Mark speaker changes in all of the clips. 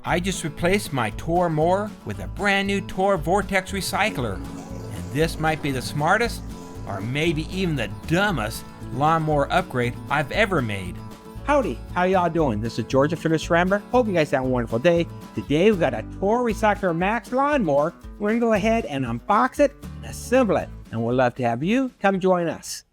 Speaker 1: I just replaced my Toro mower with a brand new Toro Vortex Recycler. And this might be the smartest, or maybe even the dumbest, lawnmower upgrade I've ever made.
Speaker 2: Howdy, how y'all doing? This is George of Fearless Rambler. Hope you guys have a wonderful day. Today we got a Toro Recycler Max lawnmower. We're gonna go ahead and unbox it and assemble it. And we'd love to have you come join us.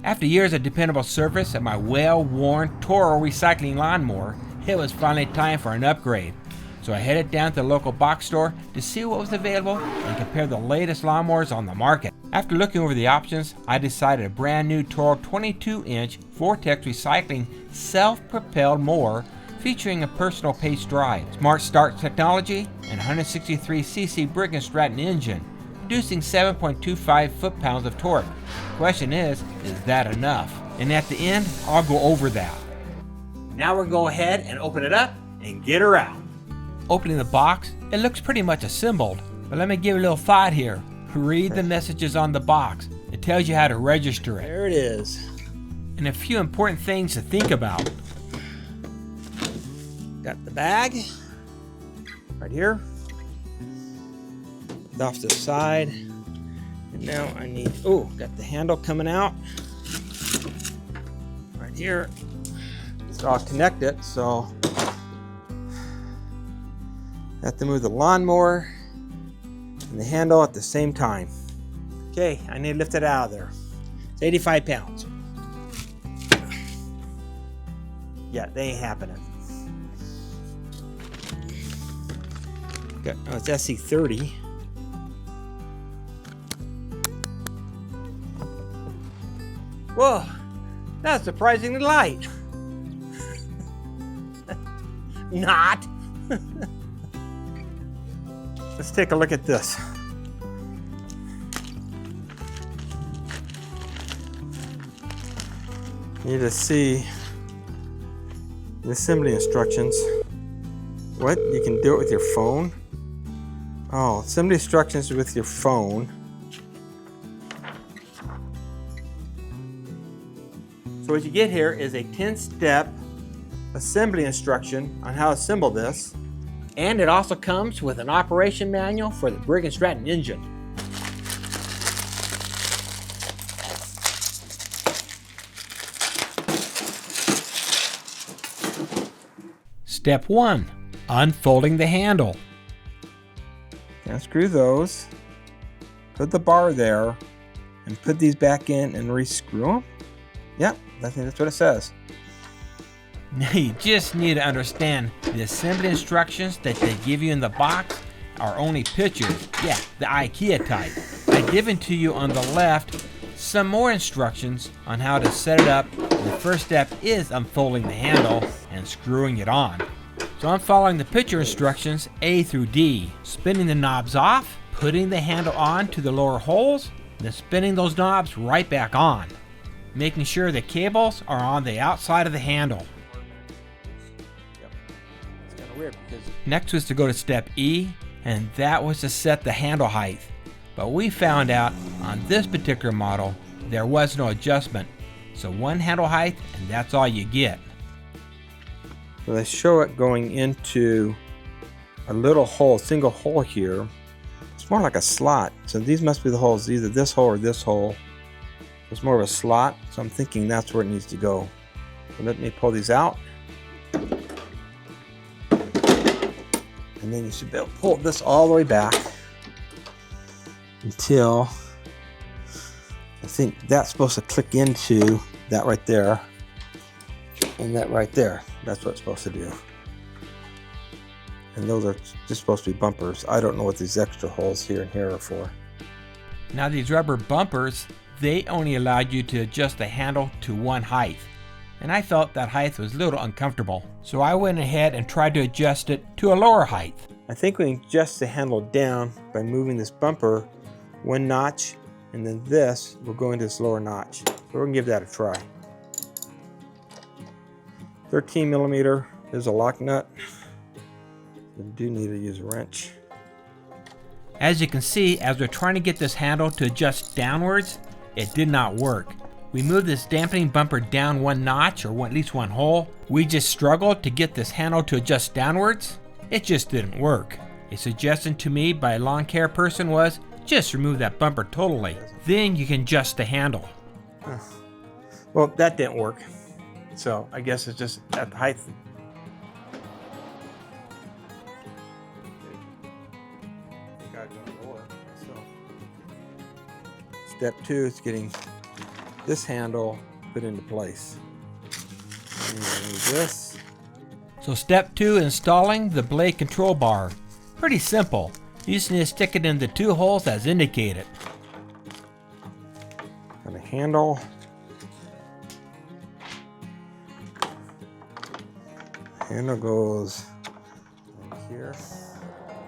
Speaker 1: After years of dependable service at my well-worn Toro recycling lawnmower, it was finally time for an upgrade. So I headed down to the local box store to see what was available and compare the latest lawnmowers on the market. After looking over the options, I decided a brand new Toro 22-inch Vortex Recycling Self-Propel mower featuring a personal pace drive, smart start technology, and 163cc Briggs Stratton engine, producing 7.25 foot-pounds of torque. The question is that enough? And at the end, I'll go over that.
Speaker 2: Now we'll go ahead and open it up and get her out.
Speaker 1: Opening the box, it looks pretty much assembled, but let me give you a little thought here. Read the messages on the box. It tells you how to register it.
Speaker 2: There it is.
Speaker 1: And a few important things to think about.
Speaker 2: Got the bag right here. Off to the side. And now I need, got the handle coming out. Right here. It's all connected, so I have to move the lawnmower and the handle at the same time. Okay, I need to lift it out of there. It's 85 pounds. Yeah, they ain't happening. It's SC30. Whoa, that's surprisingly light. Not. Let's take a look at this. You need to see the assembly instructions. What? You can do it with your phone? Oh, assembly instructions with your phone. So what you get here is a 10-step assembly instruction on how to assemble this. And it also comes with an operation manual for the Briggs Stratton engine.
Speaker 1: Step 1. Unfolding the handle.
Speaker 2: Unscrew those, put the bar there, and put these back in and re-screw them. Yep, I think that's what it says.
Speaker 1: Now you just need to understand the assembly instructions that they give you in the box are only pictures. Yeah, the IKEA type. I've given to you on the left some more instructions on how to set it up. The first step is unfolding the handle and screwing it on. So I'm following the picture instructions A through D, spinning the knobs off, putting the handle on to the lower holes, then spinning those knobs right back on, making sure the cables are on the outside of the handle. Weird because next was to go to step E, and that was to set the handle height. But we found out on this particular model there was no adjustment, so one handle height and that's all you get. So they show it going into a little hole, single hole here. It's more like a slot, so these must be the holes, either this hole or this hole. It's more of a slot, so I'm thinking that's where it needs to go. So let me pull these out. And then you should be able to pull this all the way back until I think that's supposed to click into that right there and that right there. That's what it's supposed to do. And those are just supposed to be bumpers. I don't know what these extra holes here and here are for. Now these rubber bumpers, they only allowed you to adjust the handle to one height. And I felt that height was a little uncomfortable. So I went ahead and tried to adjust it to a lower height. I think we can adjust the handle down by moving this bumper one notch, and then this will go into this lower notch. So we're gonna give that a try. 13 millimeter, there's a lock nut. We do need to use a wrench. As you can see, as we're trying to get this handle to adjust downwards, it did not work. We moved this dampening bumper down one notch, or at least one hole. We just struggled to get this handle to adjust downwards. It just didn't work. A suggestion to me by a lawn care person was, just remove that bumper totally. Then you can adjust the handle.
Speaker 2: Well, that didn't work. So I guess it's just at the height. Step 2 is getting this handle put into place. And remove this.
Speaker 1: So step 2, installing the blade control bar. Pretty simple. You just need to stick it in the 2 holes as indicated.
Speaker 2: And the handle. Handle goes in here,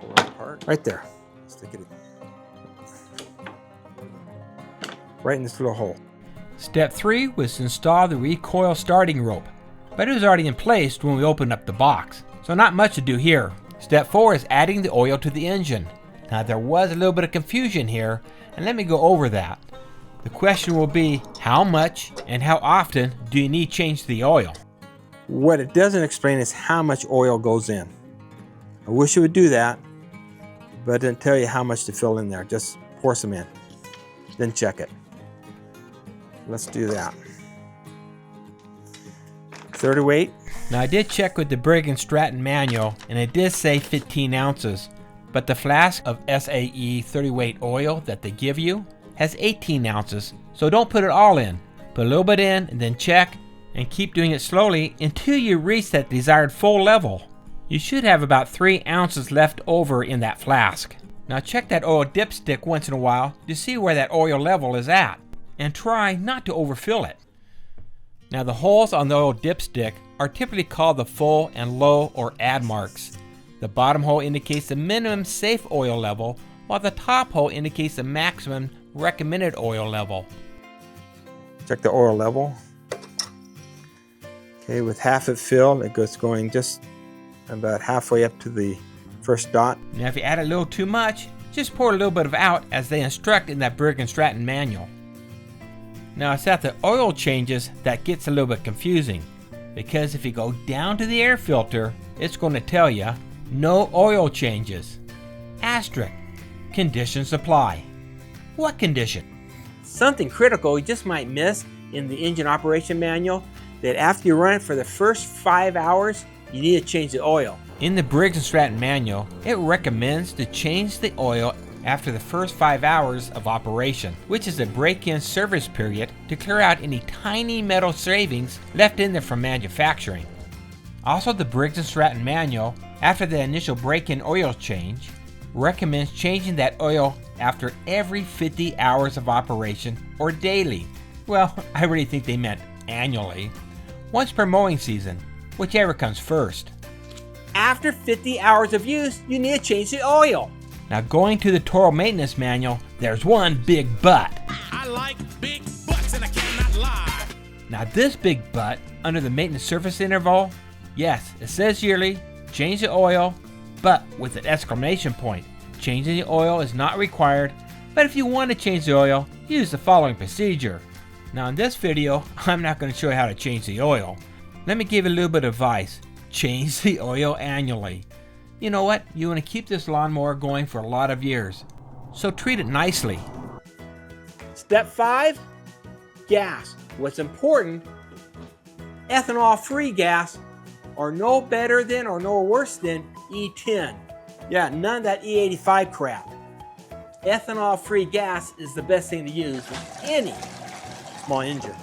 Speaker 2: pull it apart, right there. Stick it in. Right in this little hole.
Speaker 1: Step 3 was to install the recoil starting rope, but it was already in place when we opened up the box, so not much to do here. Step 4 is adding the oil to the engine. Now there was a little bit of confusion here, and let me go over that. The question will be, how much and how often do you need to change the oil?
Speaker 2: What it doesn't explain is how much oil goes in. I wish it would do that, but it didn't tell you how much to fill in there. Just pour some in, then check it. Let's do that. 30 weight.
Speaker 1: Now I did check with the Briggs Stratton manual, and it did say 15 ounces, but the flask of SAE 30 weight oil that they give you has 18 ounces, so don't put it all in. Put a little bit in and then check, and keep doing it slowly until you reach that desired full level. You should have about 3 ounces left over in that flask. Now check that oil dipstick once in a while to see where that oil level is at, and try not to overfill it. Now the holes on the oil dipstick are typically called the full and low or add marks. The bottom hole indicates the minimum safe oil level, while the top hole indicates the maximum recommended oil level.
Speaker 2: Check the oil level. Okay, with half it filled, it goes going just about halfway up to the first dot.
Speaker 1: Now if you add a little too much, just pour a little bit of out as they instruct in that Briggs Stratton manual. Now it's at the oil changes that gets a little bit confusing, because if you go down to the air filter, it's going to tell you no oil changes. Asterisk, conditions apply. What condition? Something critical you just might miss in the engine operation manual, that after you run it for the first 5 hours, you need to change the oil. In the Briggs Stratton manual, it recommends to change the oil after the first 5 hours of operation, which is a break-in service period to clear out any tiny metal shavings left in there from manufacturing. Also, the Briggs Stratton manual, after the initial break-in oil change, recommends changing that oil after every 50 hours of operation or daily. Well, I really think they meant annually. Once per mowing season, whichever comes first. After 50 hours of use, you need to change the oil. Now going to the Toro maintenance manual, there's one big but.
Speaker 3: I like big butts and I cannot lie.
Speaker 1: Now this big but, under the maintenance service interval, yes, it says yearly, change the oil, but with an exclamation point. Changing the oil is not required, but if you want to change the oil, use the following procedure. Now in this video, I'm not going to show you how to change the oil. Let me give you a little bit of advice. Change the oil annually. You know what? You want to keep this lawnmower going for a lot of years, so treat it nicely. Step 5, gas. What's important, ethanol-free gas, or no better than or no worse than E10. Yeah, none of that E85 crap. Ethanol-free gas is the best thing to use with any small engine.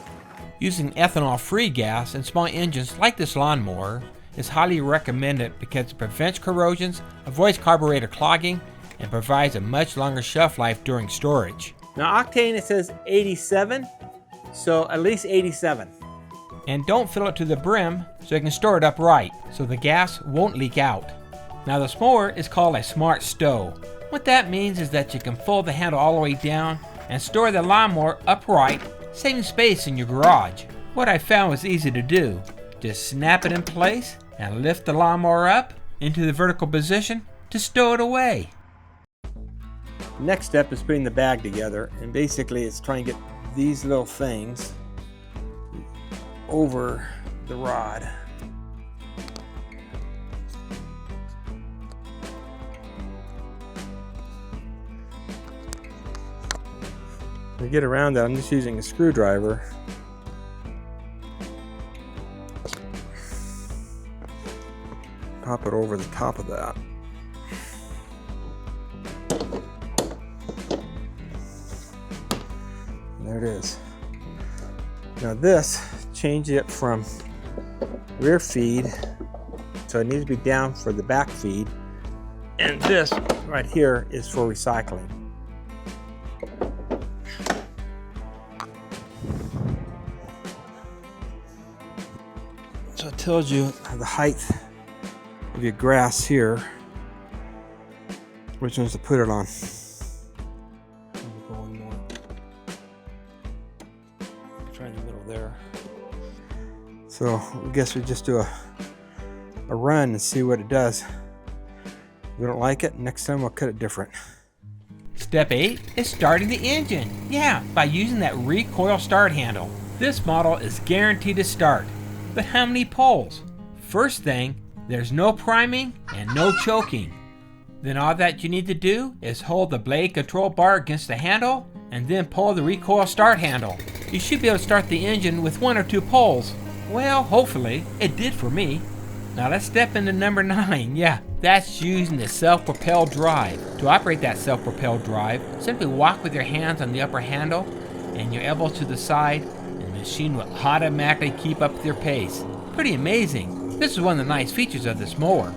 Speaker 1: Using ethanol-free gas in small engines like this lawnmower is highly recommended because it prevents corrosions, avoids carburetor clogging, and provides a much longer shelf life during storage. Now octane, it says 87, so at least 87. And don't fill it to the brim so you can store it upright so the gas won't leak out. Now this mower is called a smart stow. What that means is that you can fold the handle all the way down and store the lawnmower upright, saving space in your garage. What I found was easy to do. Just snap it in place and lift the lawnmower up into the vertical position to stow it away. Next step is putting the bag together, and basically it's trying to get these little things
Speaker 2: over the rod. To get around that, I'm just using a screwdriver. Pop it over the top of that. There it is. Now this, change it from rear feed, so it needs to be down for the back feed. And this right here is for recycling. So it tells you the height of your grass here, which ones to put it on. Going more. Try in the middle there. So I guess we just do a run and see what it does. If we don't like it, next time we'll cut it different.
Speaker 1: Step 8 is starting the engine. Yeah, by using that Recoil-Start handle. This model is guaranteed to start. But how many poles? First thing, there's no priming and no choking. Then all that you need to do is hold the blade control bar against the handle and then pull the Recoil-Start handle. You should be able to start the engine with 1 or 2 pulls. Well, hopefully, it did for me. Now let's step into number 9. Yeah, that's using the Self-Propel drive. To operate that Self-Propel drive, simply walk with your hands on the upper handle and your elbows to the side, and the machine will automatically keep up with your pace. Pretty amazing. This is one of the nice features of this mower.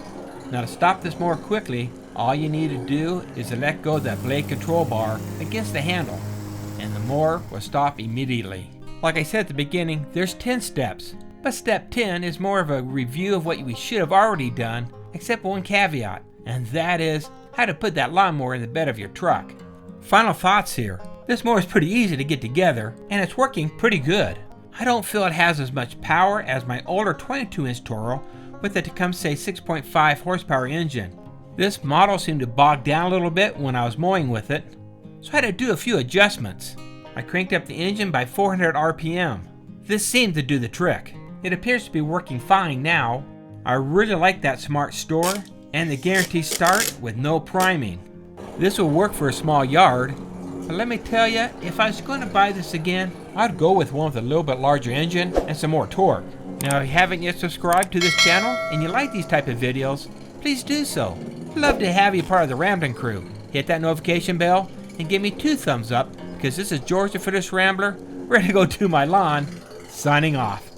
Speaker 1: Now to stop this mower quickly, all you need to do is to let go of that blade control bar against the handle, and the mower will stop immediately. Like I said at the beginning, there's 10 steps. But step 10 is more of a review of what we should have already done, except one caveat, and that is how to put that lawnmower in the bed of your truck. Final thoughts here. This mower is pretty easy to get together, and it's working pretty good. I don't feel it has as much power as my older 22-inch Toro with a Tecumseh 6.5 horsepower engine. This model seemed to bog down a little bit when I was mowing with it, so I had to do a few adjustments. I cranked up the engine by 400 RPM. This seemed to do the trick. It appears to be working fine now. I really like that smart store and the guarantee start with no priming. This will work for a small yard, but let me tell you, if I was going to buy this again, I'd go with one with a little bit larger engine and some more torque. Now if you haven't yet subscribed to this channel and you like these type of videos, please do so. I'd love to have you part of the Rambling crew. Hit that notification bell and give me 2 thumbs up, because this is George the Fearless Rambler, ready to go to my lawn, signing off.